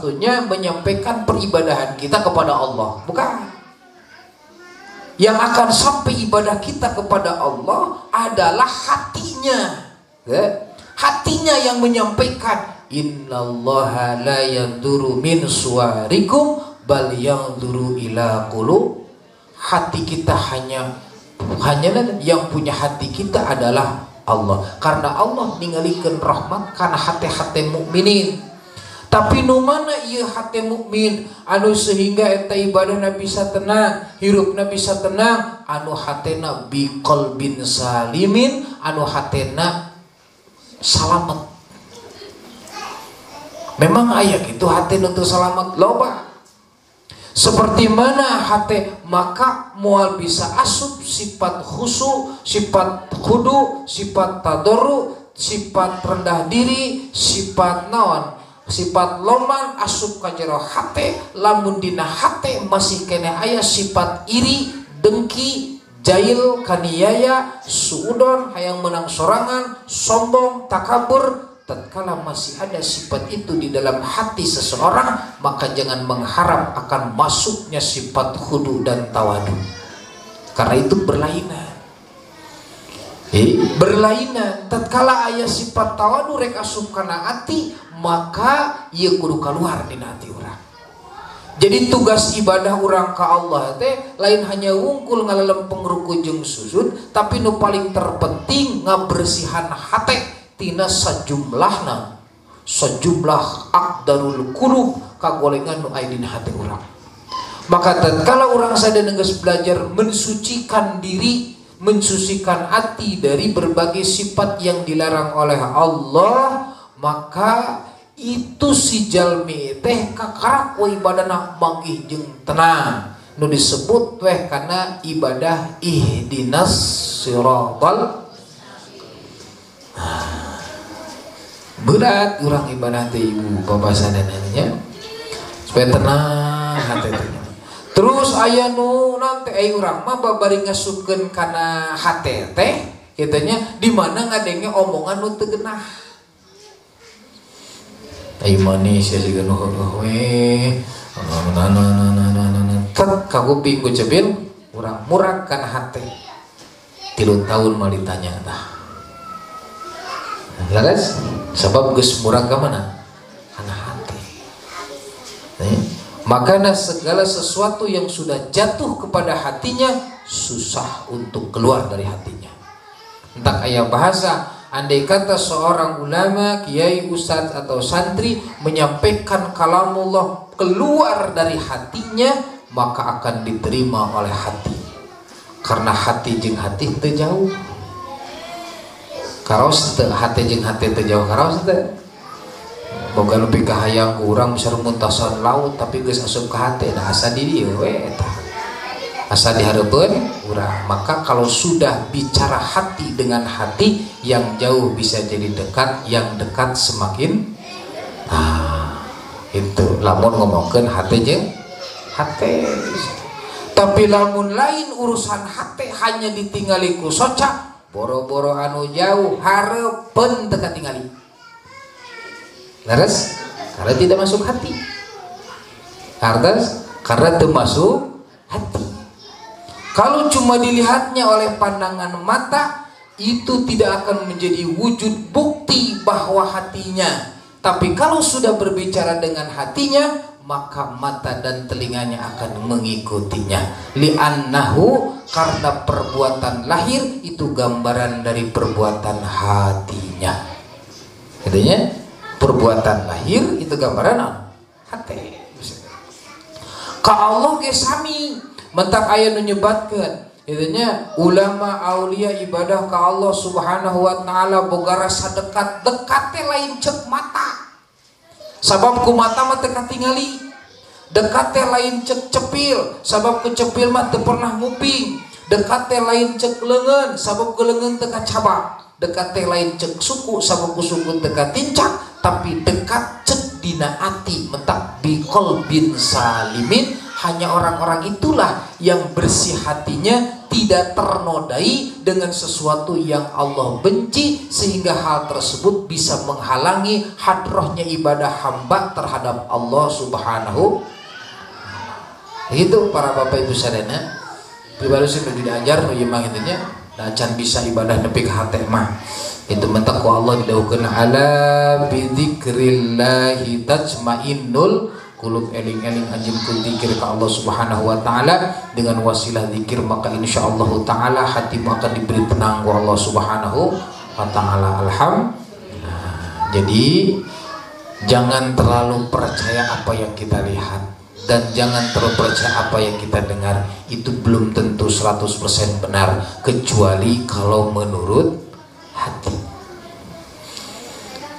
satu-satunya menyampaikan peribadahan kita kepada Allah, bukan. Yang akan sampai ibadah kita kepada Allah adalah hatinya, hatinya yang menyampaikan. Innallaha la yanduru min suwarikum bal yanduru ila qulub. Hati kita hanya yang punya hati kita adalah Allah. Karena Allah ningalikeun rahmat karena hati-hati mukminin. Tapi nu mana ieu hati mukmin anu sehingga eta ibadahna bisa tenang, hirupna bisa tenang, anu hatena biqalbin salimin, anu hatena salamet. Memang aya kitu hati untuk selamat loba. Seperti mana hati maka mual bisa asup sifat khusu, sifat khudu, sifat tadarru, sifat rendah diri, sifat naon, sifat loman asup ka jero hati. Lamun dina hati masih kena aya sifat iri, dengki, jail, kaniaya, suudon, hayang menang sorangan, sombong, takabur. Tatkala masih ada sifat itu di dalam hati seseorang, maka jangan mengharap akan masuknya sifat khudu dan tawadu, karena itu berlainan. Berlainan. Tatkala aya sifat tawadu rek asup kana hati, maka ieu kudu kaluar dina hati urang. Jadi tugas ibadah urang ka Allah teh lain hanya wungkul ngalalempeng ruku jeung sujud, tapi nu paling terpenting ngabersihan hati tina sejumlah aqdarul qulub kagolengan nu aya dina hati urang. Maka tatkala urang sadaya geus belajar mensucikan diri, mensucikan hati dari berbagai sifat yang dilarang oleh Allah, maka itu si jalmi teh kakarak we ibadahna manggih jeung tenang. Nu disebut weh kana ibadah ihdinas siratal. Berat urang ibadah teh ibu bapak sadananya supaya tenang hati teh. Terus aya nu nanti urang mah babari ngasupkeun kana hati teh kitanya di mana ngadenge omongan nu teu geunah. Ai manis ya juga nu we tet kaguping ku cebil urang murag kana hati 3 tahun mah ditanya tah. Laras sebab geus murag ka mana? Kana hati. Makanya segala sesuatu yang sudah jatuh kepada hatinya susah untuk keluar dari hatinya. Entah aya bahasa, andai kata seorang ulama, kiai, ustadz atau santri menyampaikan kalamullah keluar dari hatinya, maka akan diterima oleh hati. Karena hati jeung hati teu jauh. Karaos teu hati jeung hati teu jauh karaos teu. Boga leuwih kahayang ku urang bisa muntasan laut tapi geus asup ka hati da asa di dieu we eta. Asa dihareupeun urang. Maka kalau sudah bicara hati dengan hati, yang jauh bisa jadi dekat, yang dekat semakin itu lamun ngomongkeun hati jeung hati. Tapi lamun lain urusan hati hanya ditinggali ku soca, boro-boro anu jauh hareupeun teu katingali. Laras karena tidak masuk hati. Karena termasuk hati. Kalau cuma dilihatnya oleh pandangan mata, itu tidak akan menjadi wujud bukti bahwa hatinya. Tapi kalau sudah berbicara dengan hatinya, maka mata dan telinganya akan mengikutinya. Li'annahu, karena perbuatan lahir itu gambaran dari perbuatan hatinya. Katanya perbuatan lahir itu gambaran hati. Ka Allah ge sami mentak aya nu nyebatkeun itunya ulama aulia ibadah ka Allah Subhanahu wa taala boga rasa dekat teh lain cek mata. Sabab ku mata mah teu katingali. Dekat teh lain cek cepil, sabab ku cepil mah teu pernah nguping. Dekat teh lain cek leungeun, sabab ku leungeun teu kacaba. Dekat teh lain cek suku, sabab ku suku teu katincak. Tapi dekat cek dina ati mentak biqalbin salimin. Hanya orang-orang itulah yang bersih hatinya, tidak ternodai dengan sesuatu yang Allah benci, sehingga hal tersebut bisa menghalangi hadrohnya ibadah hamba terhadap Allah Subhanahu. Itu para bapak ibu sadana pribadi sih tidak ajar nu imang intinya dan bisa ibadah nepi ka hate mah itu mentak ku Allah didawukeun ala bidzikrillahi tajmainnul qulub, eling-eling anjeun ku zikir ka Allah Subhanahu wa taala, dengan wasilah zikir maka insyaallah taala hatimu akan diberi tenang ku Allah Subhanahu wa taala. Alhamdulillah. Jadi jangan terlalu percaya apa yang kita lihat dan jangan terlalu percaya apa yang kita dengar. Itu belum tentu 100% benar, kecuali kalau menurut hati.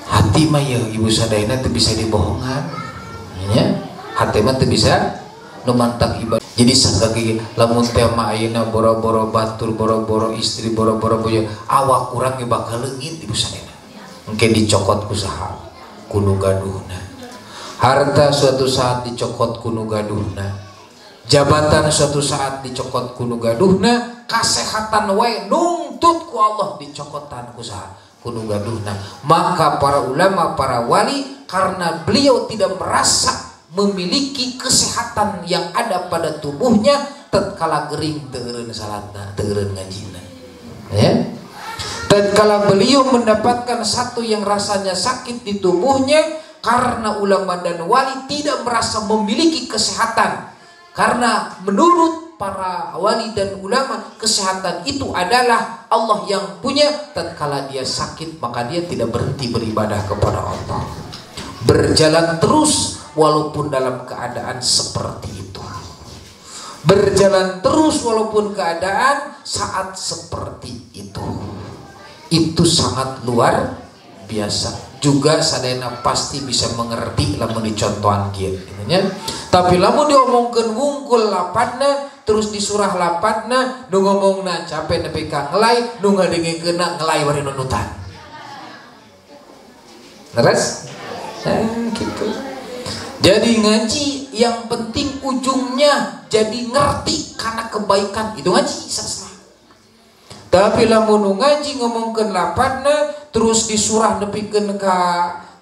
Hati mah ya ibu sadayana itu bisa dibohongan ya, hati mah itu bisa numantak ibadah. Jadi sakaki lamun teh mah ayeuna boro-boro batur, boro-boro istri, boro-boro boyo, awak urang ge bakal leungit ibu sadayana engke dicokot ku saha kuno gaduhna. Harta suatu saat dicokot kuno gaduhna, jabatan suatu saat dicokot kuno gaduhna, kasehatan wae nuntut ku Allah dicokotan ku saha kuno gaduhna. Maka para ulama, para wali, karena beliau tidak merasa memiliki kesehatan yang ada pada tubuhnya, tatkala gering teureun salatna, teureun ngajina ya. Tatkala beliau mendapatkan satu yang rasanya sakit di tubuhnya, karena ulama dan wali tidak merasa memiliki kesehatan, karena menurut para wali dan ulama kesehatan itu adalah Allah yang punya. Tatkala dia sakit maka dia tidak berhenti beribadah kepada Allah, berjalan terus walaupun dalam keadaan seperti itu, berjalan terus walaupun keadaan saat seperti itu sangat luar biasa. Juga sadayana pasti bisa mengerti lamun dicontohan kieu nya. Tapi lamun diomongkeun wungkul lapatna terus disurah lapatna nu ngomongna capek nepi ka ngelai, nu ngadengekeunna ngelai bari nunutan. Leres? Gitu. Jadi ngaji yang penting ujungnya jadi ngerti karena kebaikan, itu ngaji sastra. Tapi lamun ngaji ngomongkeun lapatna terus disurah nepikeun ka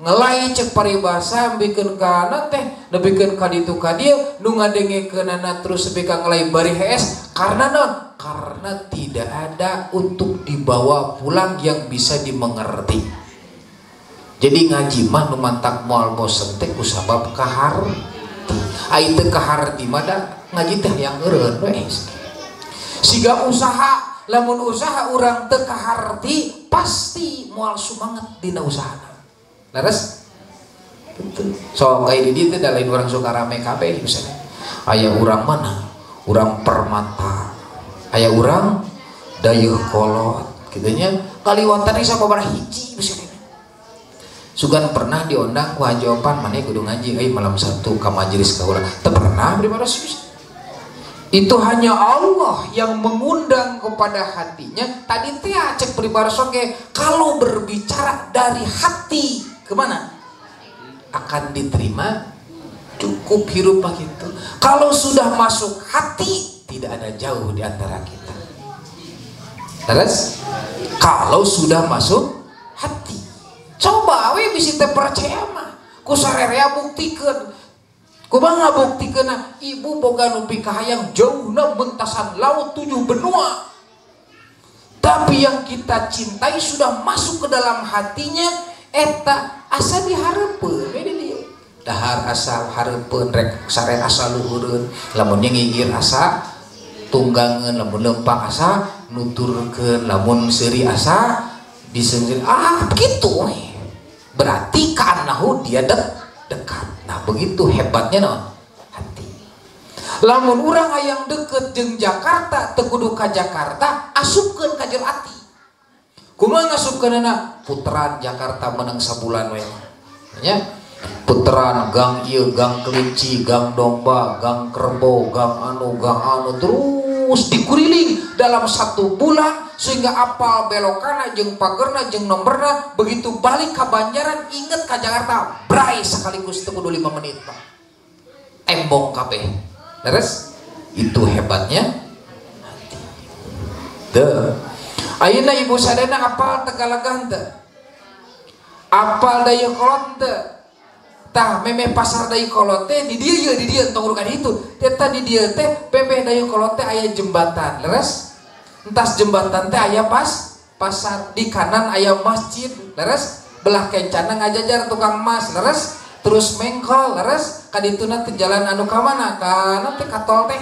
ngelai cek paribasa ambikeun ka na teh nepikeun ka ditu ka dieu nu ngadengekeunana terus nepi ka ngelai bari hees, karena naon? Karena tidak ada untuk dibawa pulang yang bisa dimengerti. Jadi ngaji mah nu mantak moal bosen teh kusabab kaharti. Ai teu kaharti mah da ngaji teh yang eureun we. Siga usaha, lamun usaha urang teu kaharti pasti moal sumanget dina usahana. Leres? Betul. So kayak di dieu teh da lain urang suka rame kabeh misalnya. Aya urang mana? Urang permata. Aya urang dayeuh kolot kitu nya. Kaliwatan ieu sababaraha hiji misalnya. Sugan pernah diundang ku Haji Opan maneh kudu ngaji euy malam Sabtu ka majelis ka urang. Teu pernah di mana sih? Itu hanya Allah yang mengundang kepada hatinya. Tadi teh cek pribarasoge kalau berbicara dari hati kemana akan diterima, cukup hirup begitu. Kalau sudah masuk hati tidak ada jauh di antara kita. Terus kalau sudah masuk hati, coba we bisa terpercaya mah ku sarerea buktikeun. Kumaha ngabuktikeun ibu boga nu pikahayang jauhna bentasan laut 7 benua. Tapi yang kita cintai sudah masuk ke dalam hatinya, eta asa dihareupeun we di dieu. Dahar asa hareupeun rek sare asa luhureun, lamun ngigir asa tunggangeun, lamun lempang asa nuturkeun, lamun seuri asa diseungeun. Begitu we. Berarti kanahu dia dekat. Nah begitu hebatnya non hati. Lamun urang hayang deket jeung Jakarta teu kudu ka Jakarta, asupkeun ka jero ati. Kumaha ngasupkeunana? Puteran Jakarta menang sabulan we. Nya puteran gang ieu, gang kelinci, gang domba, gang kerbau, gang anu terus dikuriling dalam 1 bulan sehingga apal belokana jeung pagerna jeung nomorna. Begitu balik ka Banjaran inget ka Jakarta bray sekaligus teu kudu 5 menit Pak. Embong kabeh. Leres? Itu hebatnya hati. Teu. Ayeuna ibu sadana apal Tegalagah teu? Apal Dayakolot teu? Tah memeh pasar Dayakolot teh di dieu di dieu tong urukan itu. Eta di dieu teh memeh Dayakolot teh aya jembatan. Leres? Entas jembatan teh aya pasar, di kanan aya masjid. Leres? Belah kencana ngajajar tukang emas. Leres? Terus mengkol. Leres? Kadituna teh jalan anu ka mana? Kana teh ka tol teh.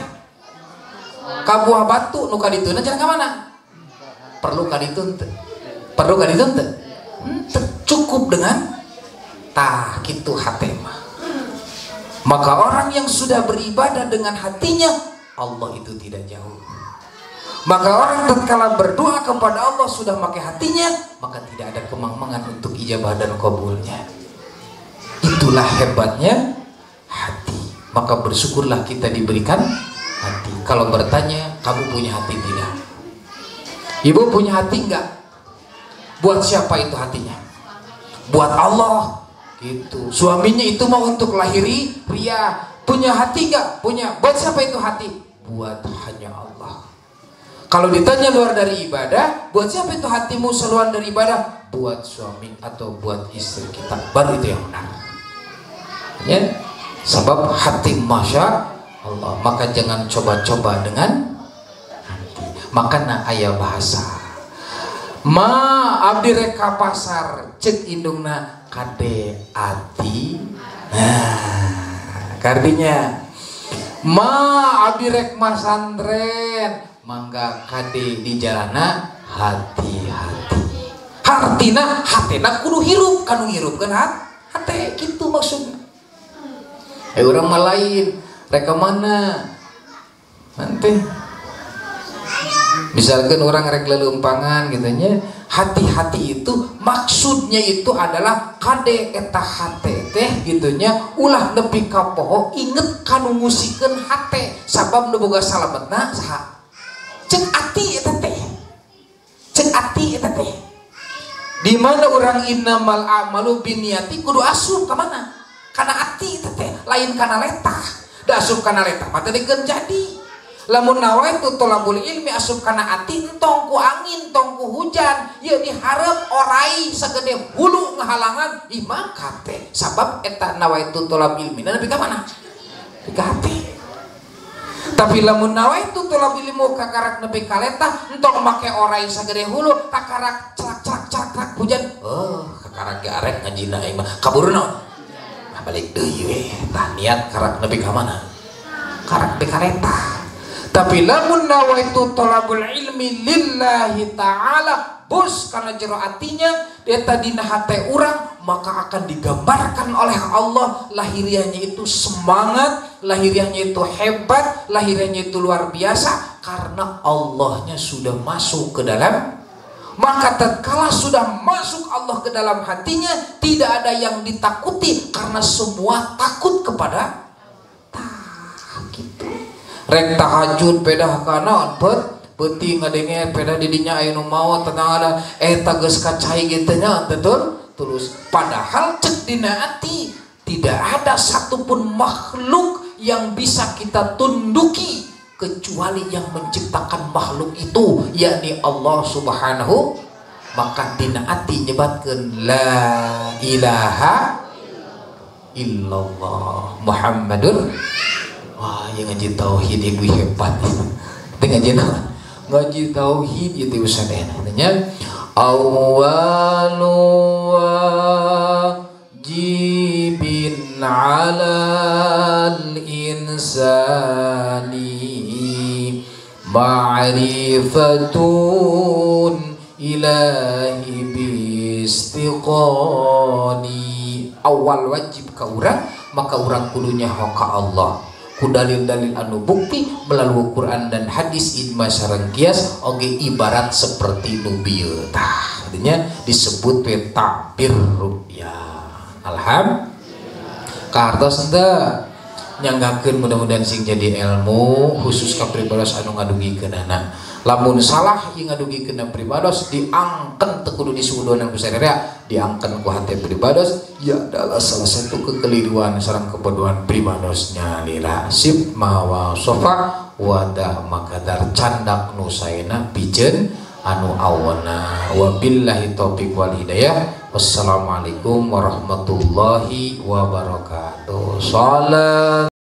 Ka Buah Batu nu kadituna jalan ka mana? Perlu kaditun teh. Perlu kaditun teh. Cukup dengan tah kitu hate mah. Maka orang yang sudah beribadah dengan hatinya, Allah itu tidak jauh. Maka orang tatkala berdoa kepada Allah sudah pakai hatinya, maka tidak ada kemang-mangan untuk ijabah dan kabulnya. Itulah hebatnya hati. Maka bersyukurlah kita diberikan hati. Kalau bertanya, kamu punya hati tidak? Ibu punya hati enggak? Buat siapa itu hatinya? Buat Allah. Gitu. Suaminya itu mau untuk lahiri ria. Punya hati enggak? Punya. Buat siapa itu hati? Buat hanya Allah. Kalau ditanya luar dari ibadah, buat siapa itu hatimu seluar dari ibadah? Buat suami atau buat istri kita. Baru itu yang benar. Ya. Sebab hati masya Allah. Maka jangan coba-coba dengan hati. Makanya ayah bahasa. Ma abdi reka pasar cek indungna kade ati. Nah, artinya ma abdi rek masantren mangga kade di jalana hati-hati. Hartina hatena kudu hirup kanu hirupkeun hate kitu maksudnya. Urang mah lain reka mana nanti misalkan orang rek lelempangan gitunya, hati-hati itu maksudnya itu adalah kade eta hate teh gitunya ulah nepi ka poho inget kanu ngusikeun hate sabab nu boga salametna saha cek ati eta teh cek ati eta teh di mana orang innamal a'malu binniyati kudu asup ka mana kana ati eta teh lain kana letah da asup kana letah mah teh dikeun jadi. Lamun nawaitu tolabul ilmi asup kana ati entong ku angin tong ku hujan ye diharap orai sagede hulu ngahalangan imah kate sabab eta nawaitu tolab ilmi nepi ka mana nepi ka hati. Tapi lamun nawaitu tolab ilmu kakarak nepi ka letah entong make orai sagede hulu kakarak celak hujan kakarak ge arek ngajina imah kaburu naon balik deui we tah niat karak nepi ka mana karak nepi ka letah. Tapi lamun nawaitu thalabul ilmi lillahi ta'ala bus karena jero atinya eta dina hate urang maka akan digambarkan oleh Allah lahiriahnya itu semangat, lahiriahnya itu hebat, lahiriahnya itu luar biasa karena Allahnya sudah masuk ke dalam. Maka tatkala sudah masuk Allah ke dalam hatinya tidak ada yang ditakuti karena semua takut kepada gitu. Rek tahajud pedah kana penting ngadenge pedah didinya aya nu maot tenang ada eta geus kacai kitu nya betul terus padahal cek dina ati tidak ada satupun makhluk yang bisa kita tunduki kecuali yang menciptakan makhluk itu yakni Allah Subhanahu. Maka dina ati nyebatkeun la ilaha illallah Muhammadur. Wah, yang ngaji tauhid ibu hebat. Ngaji tauhid itu usadana. Tanya awwalu wajibin 'alal insani ma'rifatun ilahi bistiqani. Awal wajib ka urang maka urang kudunya ka Allah. Ku dalil-dalil anu bukti melalui Quran dan hadis ijma sareng kias oge ibarat seperti nu bieu tah artinya disebut we takbir ru'ya. Alhamdulillah. Kartos henteu nyanggakeun mudah-mudahan sing jadi ilmu khusus ka pribados anu ngadugikeunana. Lamun salah ieu ngadugikeun pribados diangken teu kudu disuudonan ku sadaya, diangken ku hate pribados, ya adalah salah satu kekeliruan sareng kebodohan pribadosnya lila sip mawa sofa wadah makadar candak nu saena pijeun anu awana. Wabillahi taufiq wal hidayah. Wassalamualaikum warahmatullahi wabarakatuh. Salam.